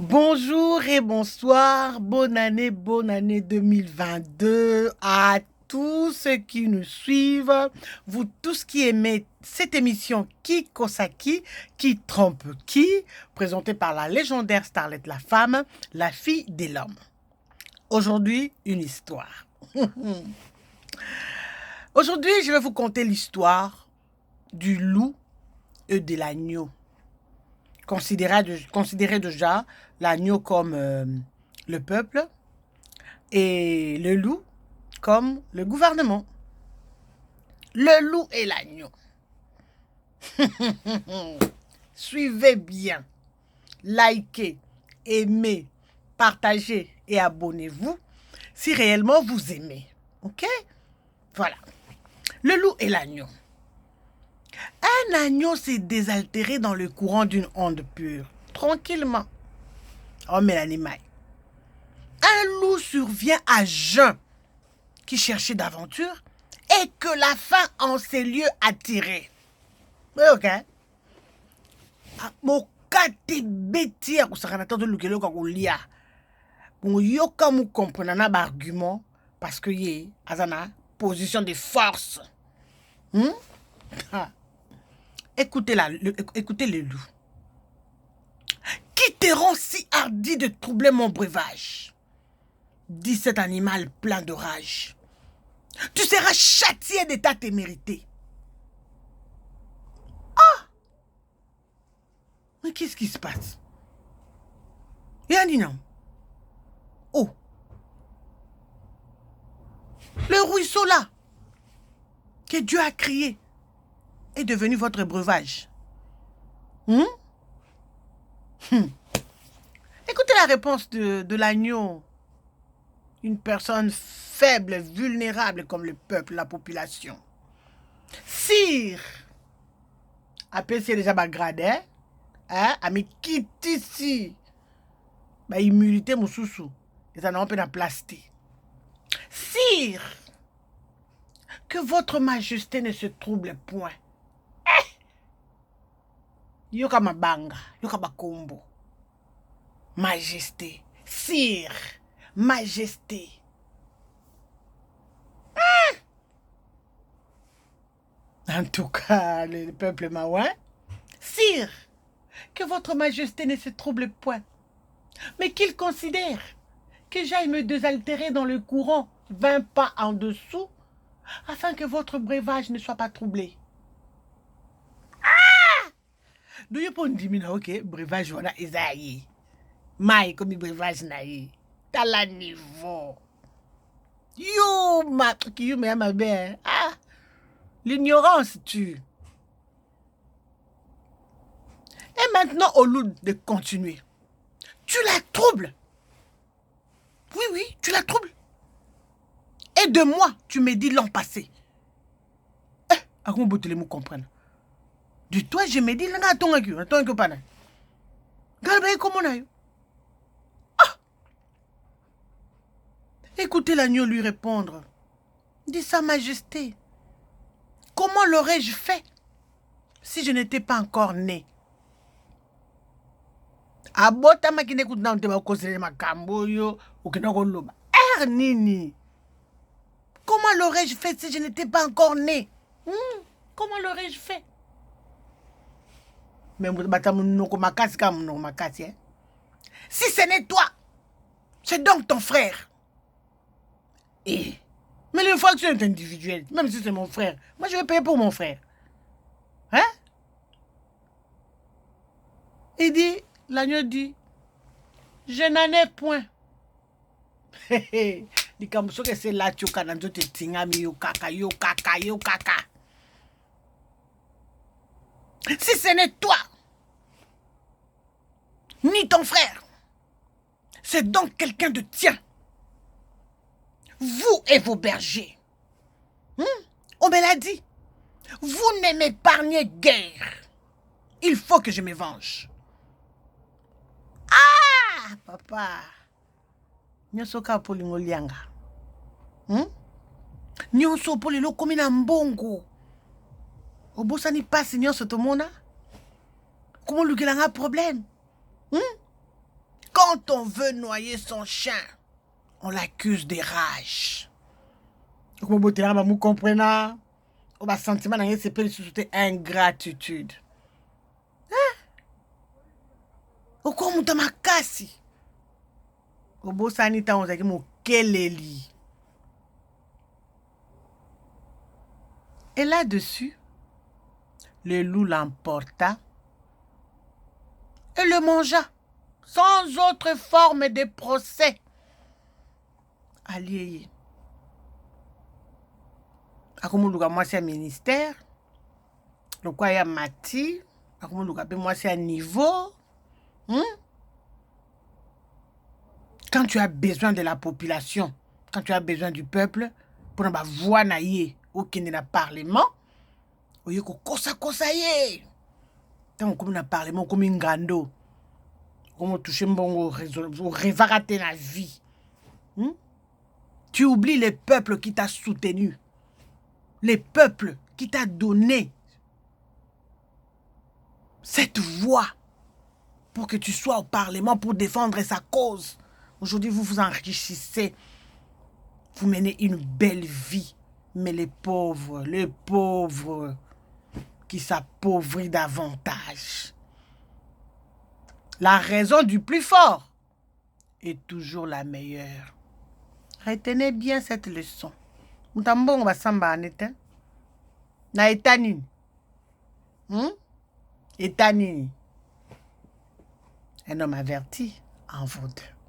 Bonjour et bonsoir, bonne année 2022 à tous ceux qui nous suivent, vous tous qui aimez cette émission Qui Kosaki, qui trompe qui, présentée par la légendaire starlette la femme, la fille de l'homme. Aujourd'hui, une histoire. Aujourd'hui, je vais vous conter l'histoire du loup et de l'agneau. Considérez déjà l'agneau comme le peuple et le loup comme le gouvernement. Le loup et l'agneau. Suivez bien, likez, aimez, partagez et abonnez-vous si réellement vous aimez. Ok? Voilà. Le loup et l'agneau. Un agneau s'est désaltéré dans le courant d'une onde pure, tranquillement. Oh, mais l'animal. Un loup survient à jeun qui cherchait d'aventure et que la faim en ces lieux attirait. Ok. Mokate beti akusakana de lukelo kakulia. Bon yoka mu comprendre na argument parce que yé azana position de force. Écoutez le loup. Qui te rend si hardi de troubler mon breuvage? Dit cet animal plein de rage. Tu seras châtié de ta témérité. Ah! Mais qu'est-ce qui se passe? Yanninan. Oh! Le ruisseau là, que Dieu a créé, est devenu votre breuvage. Écoutez la réponse de l'agneau. Une personne faible, vulnérable comme le peuple, la population. Sire, après c'est déjà bagradé, hein, ami quitte ici, bah immunité moussousou, et ça n'a pas de plastique. Sire, que votre majesté ne se trouble point. Yoka mabanga, yoka bakombo. Majesté, sire, majesté. En tout cas, le peuple maouin. Sire, que votre majesté ne se trouble point, mais qu'il considère que j'aille me désaltérer dans le courant 20 pas en dessous, afin que votre breuvage ne soit pas troublé. Ah! Do you pon dimina, ok, breuvage wana ezayi. Mai comme breuvage naï. T'as la niveau. You, ma belle. Ah! L'ignorance tue. Et maintenant, au loup de continuer. Tu la troubles. Oui, oui, tu la troubles. Et de moi, tu me dis l'an passé. À quoi vous me comprendre? De toi, je me dis, attends, pas. Galbe, comment on a eu? Ah! Écoutez l'agneau lui répondre. Dis Sa Majesté, comment l'aurais-je fait si je n'étais pas encore né? Abota makine kutina nteba kosele makambo yo ukina koloba. Nini? Comment l'aurais-je fait si je n'étais pas encore né? Comment l'aurais-je fait? Mais si ce n'est toi, c'est donc ton frère. Mais l'infraction est individuelle, même si c'est mon frère. Moi, je vais payer pour mon frère. Hein? Il dit, l'agneau dit, je n'en ai point. Que c'est là tu si ce n'est toi, ni ton frère, c'est donc quelqu'un de tien. Vous et vos bergers. On me l'a dit. Vous ne m'épargnez guère. Il faut que je me venge. Ah, papa. Nyosoka poli ngolianga. Nyonso poli lo komi na mbongo. Obosani pasi nyonso tomona. Comment lukelanga problème? Quand on veut noyer son chien, on l'accuse des rages. Vous comprenez? On va sentiment dans ce pays de ingratitude. Au quoi on t'a cassé? Au beau sanita on t'a dit mon keleli. Et là-dessus, le loup l'emporta et le mangea, sans autre forme de procès. Allié. Akoumoulouga, moi c'est un ministère. Le quoi y a mati. Akoumoulouga, moi c'est un niveau. Quand tu as besoin de la population, quand tu as besoin du peuple, pour ne pas voir naïe au Kenya parlement, au yeko kosa ye. Tant comme na parlement comme un gando, comme toucher bon au révarater la vie. Tu oublies le peuple qui t'a soutenu, le peuple qui t'a donné cette voix pour que tu sois au Parlement pour défendre sa cause. Aujourd'hui, vous vous enrichissez. Vous menez une belle vie. Mais les pauvres qui s'appauvrissent davantage. La raison du plus fort est toujours la meilleure. Retenez bien cette leçon. Mutambongo basamba anete. Na etanini. Etanini. Un homme averti en vaut deux.